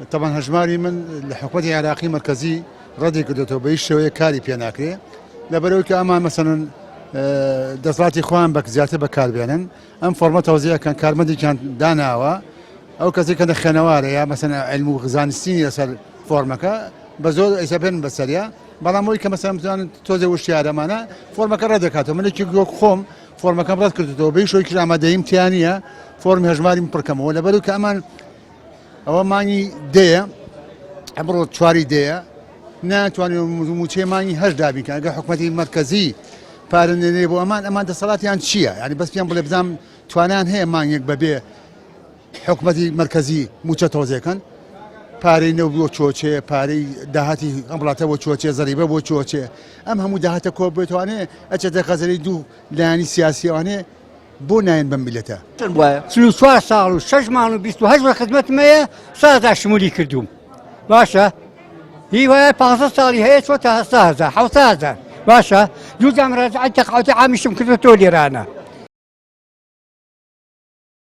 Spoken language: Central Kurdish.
طبعا هەژماری من لە حکوومەتی عێراقی مرکزی ڕەتی کردوێتەوە بە هیچ شێوەیە کاری پێ ناکرێ لەبەرەوەی کە ئەمان مەسەڵەن دەسەڵاتی خۆیان بە زیاتر بەکاربێنن ئەم فۆرمە تەوزیعەکان کارمەندێکیان داناوە ئەو کەسێک کە خوێنەوارە یا مەسەڵەن عیلم و زانستی لەسەر فۆرمەکە بە زۆر ئەیسەبێن بەسەریا بەڵام ئەوەی کە مەسەڵەن بتوانن تۆزێ وشتیارەمانە فۆرمەکە ڕەدەکاتەوە منێکی گۆک خۆم فۆرمەکەم ڕەت کردوێتەوە بە هیچ شێوەیەکی ئامادەییم تیا نییە فۆرمی هەژماریم پڕکەمەوە لەبەرەوەی کە ئەمان ئەوە مانگی دەیە ئەمڕۆ چواری دەیە ناتوانین موچەی مانگی هەشت دابین ئەگەر حکوومەتی مرکزی پارێنێ بۆ ئەمان دەسەڵاتیان چییە؟ ینی بەس پێیان بڵێ بزانام توانیان هەیە مانگێک بەبێ حکوومەتی مرکزی موچە تۆزیەکەن پارەی نەو بۆ چۆچێ پارەی داهاتی ئەم وڵاتە بۆ چۆچێ زەریبە بۆ چۆچێ ئەم هەموو داهاتە کۆ بێتوانێ ئەچێتە خەزەری دوو لایانی سیاسیوانێ بۆ نایەن بەم میلەتە 34 ساڵ و 6 ماڵ و 28 بە خزمەتمەیە سازا شمولی کردوم باشە هی وایە 500 ساڵی هەیە چۆتە 700 باشە دوو جام ڕێزعەتی تەقاوتی عامیشم کردوێتەوە لێرانە